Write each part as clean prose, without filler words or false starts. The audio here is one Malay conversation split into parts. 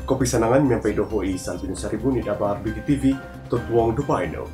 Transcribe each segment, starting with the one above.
Kopi sanangan mempai dohoi Salbin Saribun di dabar BKTV Tutuang Dupaino.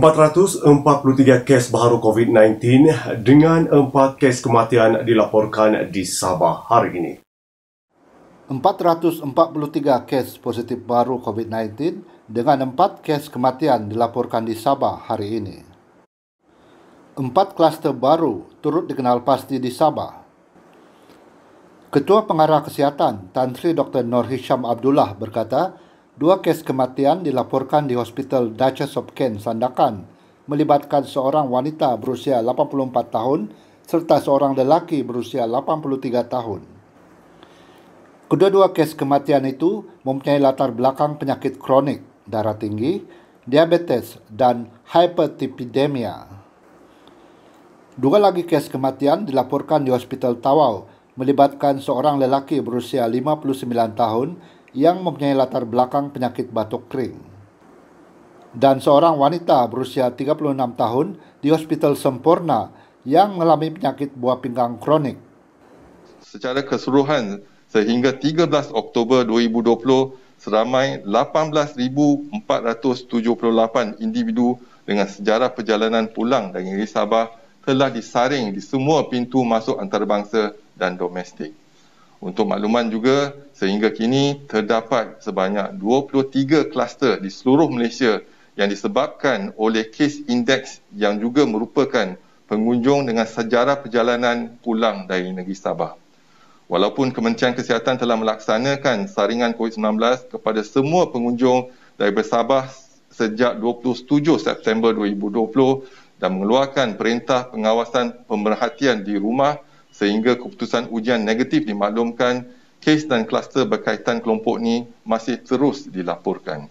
...443 kes baru COVID-19 dengan 4 kes kematian dilaporkan di Sabah hari ini. 443 kes positif baru COVID-19 dengan 4 kes kematian dilaporkan di Sabah hari ini. 4 kluster baru turut dikenal pasti di Sabah. Ketua Pengarah Kesihatan Tan Sri Dr. Nur Hisham Abdullah berkata, 2 kes kematian dilaporkan di Hospital Duchess of Kent, Sandakan, melibatkan seorang wanita berusia 84 tahun serta seorang lelaki berusia 83 tahun. Kedua-dua kes kematian itu mempunyai latar belakang penyakit kronik, darah tinggi, diabetes, dan hiperlipidemia. 2 lagi kes kematian dilaporkan di Hospital Tawau, melibatkan seorang lelaki berusia 59 tahun yang mempunyai latar belakang penyakit batuk kering, dan seorang wanita berusia 36 tahun di Hospital Sempurna yang mengalami penyakit buah pinggang kronik. Secara keseluruhan, sehingga 13 Oktober 2020, seramai 18,478 individu dengan sejarah perjalanan pulang dari negeri Sabah telah disaring di semua pintu masuk antarabangsa dan domestik. Untuk makluman juga, sehingga kini terdapat sebanyak 23 kluster di seluruh Malaysia yang disebabkan oleh kes indeks yang juga merupakan pengunjung dengan sejarah perjalanan pulang dari negeri Sabah. Walaupun Kementerian Kesihatan telah melaksanakan saringan COVID-19 kepada semua pengunjung dari Sabah sejak 27 September 2020 dan mengeluarkan perintah pengawasan pemerhatian di rumah, sehingga keputusan ujian negatif dimaklumkan, kes dan kluster berkaitan kelompok ini masih terus dilaporkan.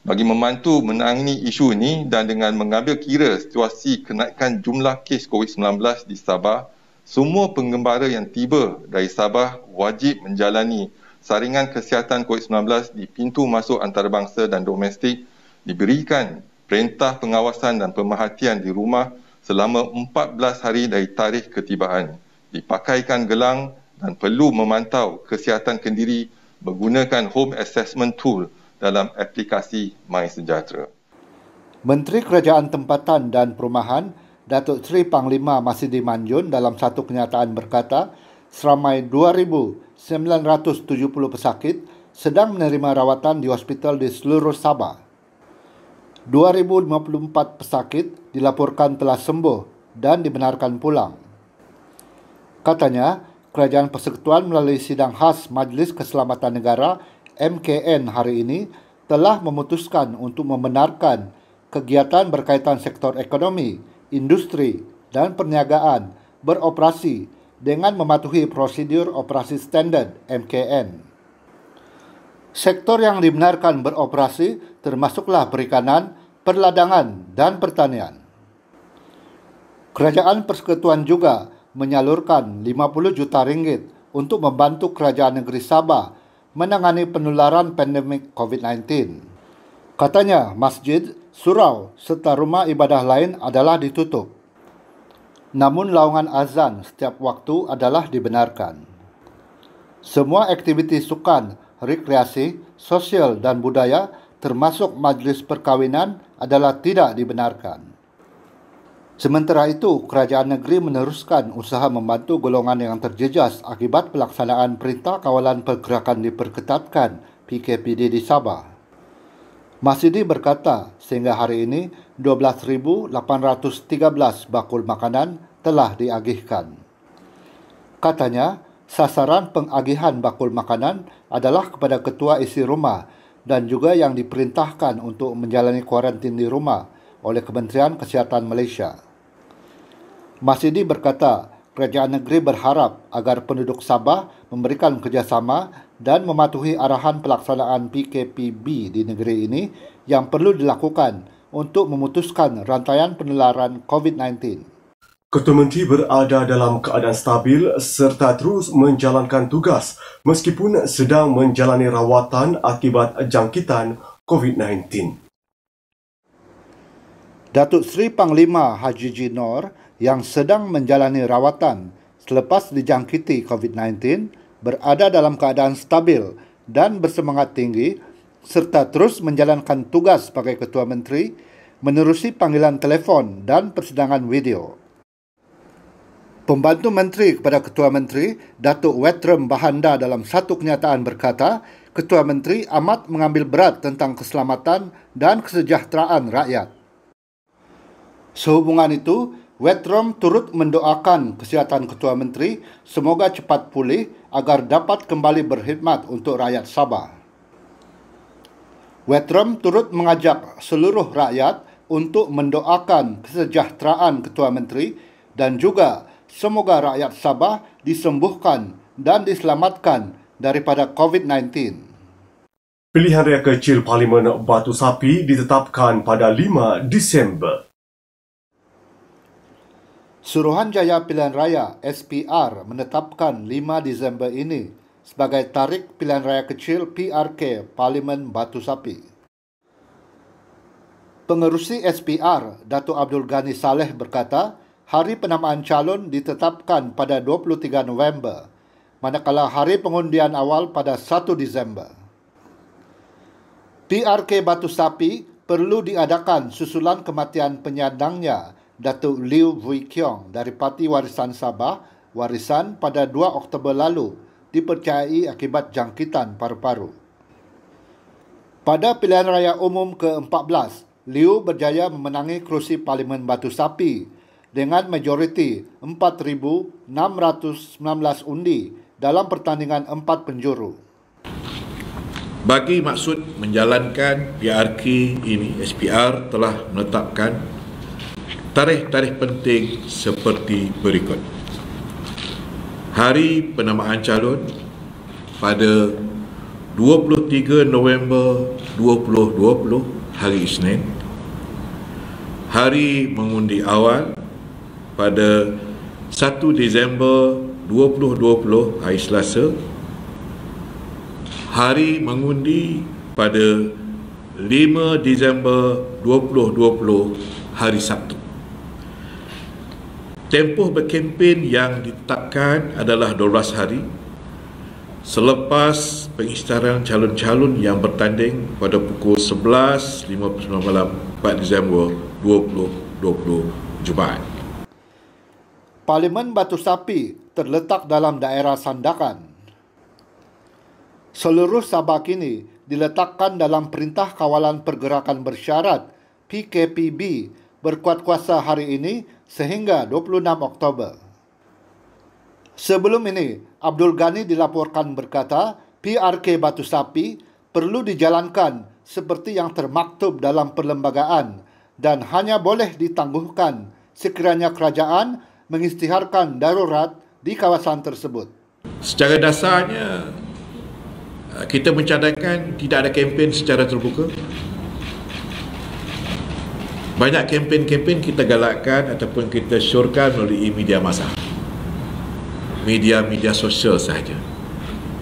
Bagi membantu menangani isu ini dan dengan mengambil kira situasi kenaikan jumlah kes COVID-19 di Sabah, semua penggembara yang tiba dari Sabah wajib menjalani saringan kesihatan COVID-19 di pintu masuk antarabangsa dan domestik, diberikan perintah pengawasan dan pemerhatian di rumah selama 14 hari dari tarikh ketibaan, dipakaikan gelang dan perlu memantau kesihatan kendiri menggunakan home assessment tool dalam aplikasi MySejahtera. Menteri Kerajaan Tempatan dan Perumahan Datuk Seri Panglima Masidi Manjun dalam satu kenyataan berkata, seramai 2,970 pesakit sedang menerima rawatan di hospital di seluruh Sabah. 2,054 pesakit dilaporkan telah sembuh dan dibenarkan pulang. Katanya, Kerajaan Persekutuan melalui sidang khas Majlis Keselamatan Negara MKN hari ini telah memutuskan untuk membenarkan kegiatan berkaitan sektor ekonomi, industri dan perniagaan beroperasi dengan mematuhi prosedur operasi standard MKN. Sektor yang dibenarkan beroperasi termasuklah perikanan, perladangan dan pertanian. Kerajaan Persekutuan juga menyalurkan 50 juta ringgit untuk membantu kerajaan negeri Sabah menangani penularan pandemik COVID-19. Katanya, masjid, surau serta rumah ibadah lain adalah ditutup. Namun laungan azan setiap waktu adalah dibenarkan. Semua aktiviti sukan, rekreasi, sosial dan budaya termasuk majlis perkahwinan adalah tidak dibenarkan. Sementara itu, kerajaan negeri meneruskan usaha membantu golongan yang terjejas akibat pelaksanaan Perintah Kawalan Pergerakan Diperketatkan PKPD di Sabah. Masidi berkata, sehingga hari ini 12,813 bakul makanan telah diagihkan. Katanya, sasaran pengagihan bakul makanan adalah kepada ketua isi rumah dan juga yang diperintahkan untuk menjalani kuarantin di rumah oleh Kementerian Kesihatan Malaysia. Masidi berkata, kerajaan negeri berharap agar penduduk Sabah memberikan kerjasama dan mematuhi arahan pelaksanaan PKPB di negeri ini yang perlu dilakukan untuk memutuskan rantaian penularan COVID-19. Ketua Menteri berada dalam keadaan stabil serta terus menjalankan tugas meskipun sedang menjalani rawatan akibat jangkitan COVID-19. Datuk Seri Panglima Haji G. Noor yang sedang menjalani rawatan selepas dijangkiti COVID-19 berada dalam keadaan stabil dan bersemangat tinggi serta terus menjalankan tugas sebagai Ketua Menteri menerusi panggilan telefon dan persidangan video. Pembantu Menteri kepada Ketua Menteri, Datuk Wetrum Bahanda dalam satu kenyataan berkata, Ketua Menteri amat mengambil berat tentang keselamatan dan kesejahteraan rakyat. Sehubungan itu, Wetrum turut mendoakan kesihatan Ketua Menteri semoga cepat pulih agar dapat kembali berkhidmat untuk rakyat Sabah. Wetrum turut mengajak seluruh rakyat untuk mendoakan kesejahteraan Ketua Menteri dan juga semoga rakyat Sabah disembuhkan dan diselamatkan daripada COVID-19. Pilihan raya kecil Parlimen Batu Sapi ditetapkan pada 5 Disember. Suruhanjaya Pilihan Raya SPR menetapkan 5 Disember ini sebagai tarikh pilihan raya kecil PRK Parlimen Batu Sapi. Pengerusi SPR, Datuk Abdul Ghani Saleh berkata, hari penamaan calon ditetapkan pada 23 November, manakala hari pengundian awal pada 1 Disember. PRK Batu Sapi perlu diadakan susulan kematian penyandangnya, Datuk Liu Vui Kiong dari Parti Warisan Sabah, Warisan pada 2 Oktober lalu, dipercayai akibat jangkitan paru-paru. Pada pilihan raya umum ke-14, Liu berjaya memenangi kerusi Parlimen Batu Sapi dengan majoriti 4,619 undi dalam pertandingan 4 penjuru. Bagi maksud menjalankan PRK ini, SPR telah menetapkan tarikh-tarikh penting seperti berikut. Hari penamaan calon pada 23 November 2020, hari Isnin. Hari mengundi awal pada 1 Disember 2020, hari Selasa. Hari mengundi pada 5 Disember 2020, hari Sabtu. Tempoh berkempen yang ditetapkan adalah 12 hari selepas pengisytiharan calon-calon yang bertanding pada pukul 11.59 malam 4 Disember 2020, Jumaat. Parlimen Batu Sapi terletak dalam daerah Sandakan. Seluruh Sabah kini diletakkan dalam Perintah Kawalan Pergerakan Bersyarat PKPB berkuat kuasa hari ini sehingga 26 Oktober. Sebelum ini, Abdul Ghani dilaporkan berkata, PRK Batu Sapi perlu dijalankan seperti yang termaktub dalam perlembagaan dan hanya boleh ditangguhkan sekiranya kerajaan mengisytiharkan darurat di kawasan tersebut. Secara dasarnya, kita mencadangkan tidak ada kempen secara terbuka. Banyak kempen-kempen kita galakkan ataupun kita syorkan melalui media massa, media sosial sahaja.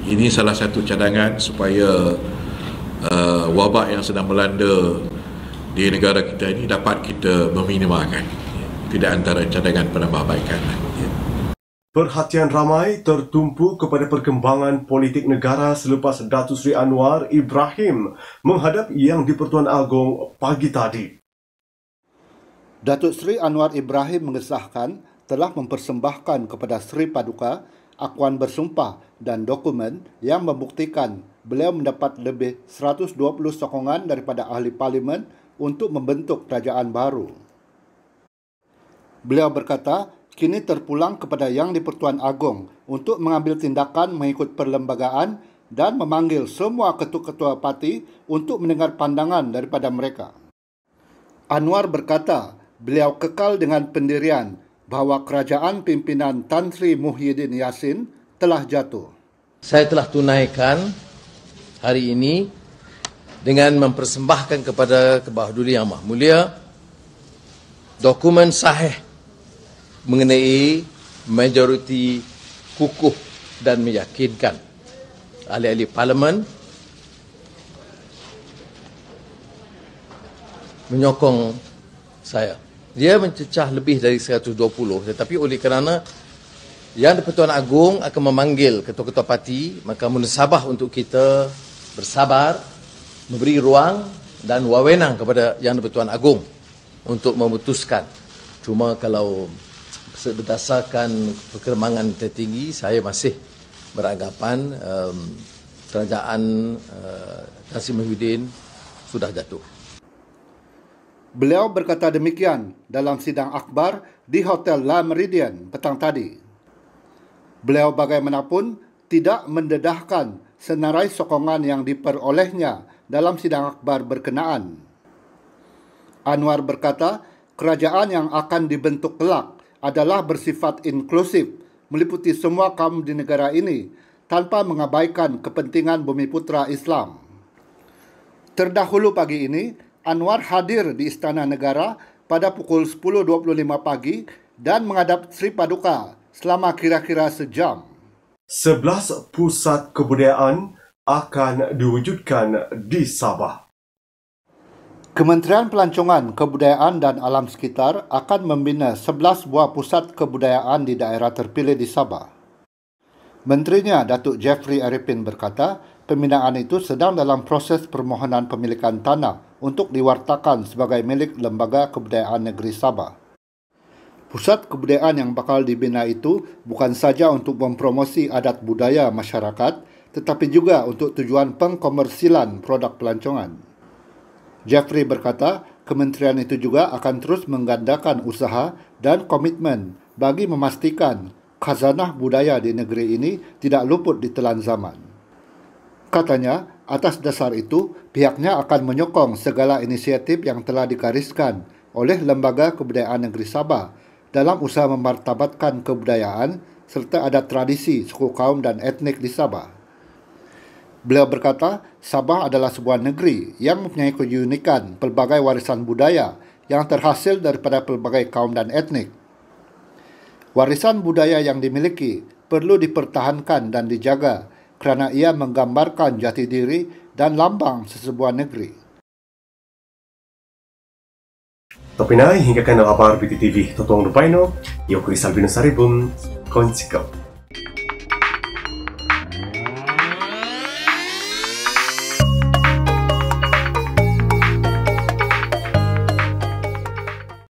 Ini salah satu cadangan supaya wabak yang sedang melanda di negara kita ini dapat kita meminimalkan. Tidak antara cadangan penambahbaikan. Perhatian ramai tertumpu kepada perkembangan politik negara selepas Datuk Seri Anwar Ibrahim menghadap Yang di-Pertuan Agong pagi tadi. Datuk Seri Anwar Ibrahim mengesahkan telah mempersembahkan kepada Seri Paduka akuan bersumpah dan dokumen yang membuktikan beliau mendapat lebih 120 sokongan daripada ahli parlimen untuk membentuk kerajaan baru. Beliau berkata, kini terpulang kepada Yang di-Pertuan Agong untuk mengambil tindakan mengikut perlembagaan dan memanggil semua ketua-ketua parti untuk mendengar pandangan daripada mereka. Anwar berkata, beliau kekal dengan pendirian bahawa kerajaan pimpinan Tan Sri Muhyiddin Yassin telah jatuh. Saya telah tunaikan hari ini dengan mempersembahkan kepada Kebahaduli Yang Maha Mulia dokumen sahih mengenai majoriti kukuh dan meyakinkan. Ahli-ahli parlimen menyokong saya. Dia mencecah lebih dari 120, tetapi oleh kerana Yang di-Pertuan Agong akan memanggil ketua-ketua parti, maka munasabah untuk kita bersabar, memberi ruang dan wewenang kepada Yang di-Pertuan Agong untuk memutuskan. Cuma kalau berdasarkan perkembangan tertinggi, saya masih beranggapan kerajaan Tan Sri Muhyiddin sudah jatuh. Beliau berkata demikian dalam sidang akhbar di Hotel La Meridian petang tadi. Beliau bagaimanapun tidak mendedahkan senarai sokongan yang diperolehnya dalam sidang akhbar berkenaan. Anwar berkata, kerajaan yang akan dibentuk kelak adalah bersifat inklusif, meliputi semua kaum di negara ini tanpa mengabaikan kepentingan Bumiputra Islam. Terdahulu pagi ini, Anwar hadir di Istana Negara pada pukul 10.25 pagi dan menghadap Sri Paduka selama kira-kira sejam. 11 pusat kebudayaan akan diwujudkan di Sabah. Kementerian Pelancongan, Kebudayaan dan Alam Sekitar akan membina 11 buah pusat kebudayaan di daerah terpilih di Sabah. Menterinya, Datuk Jeffrey Arifin berkata, pembinaan itu sedang dalam proses permohonan pemilikan tanah untuk diwartakan sebagai milik Lembaga Kebudayaan Negeri Sabah. Pusat kebudayaan yang bakal dibina itu bukan saja untuk mempromosi adat budaya masyarakat, tetapi juga untuk tujuan pengkomersilan produk pelancongan. Jeffrey berkata, kementerian itu juga akan terus menggandakan usaha dan komitmen bagi memastikan khazanah budaya di negeri ini tidak luput ditelan zaman. Katanya, atas dasar itu, pihaknya akan menyokong segala inisiatif yang telah digariskan oleh Lembaga Kebudayaan Negeri Sabah dalam usaha memartabatkan kebudayaan serta adat tradisi suku kaum dan etnik di Sabah. Beliau berkata, Sabah adalah sebuah negeri yang mempunyai keunikan pelbagai warisan budaya yang terhasil daripada pelbagai kaum dan etnik. Warisan budaya yang dimiliki perlu dipertahankan dan dijaga kerana ia menggambarkan jati diri dan lambang sesebuah negeri. Topinai hingga kanal kabar BTTV Totong Rupaino, Yoko Salvino Saribum, Konsikap.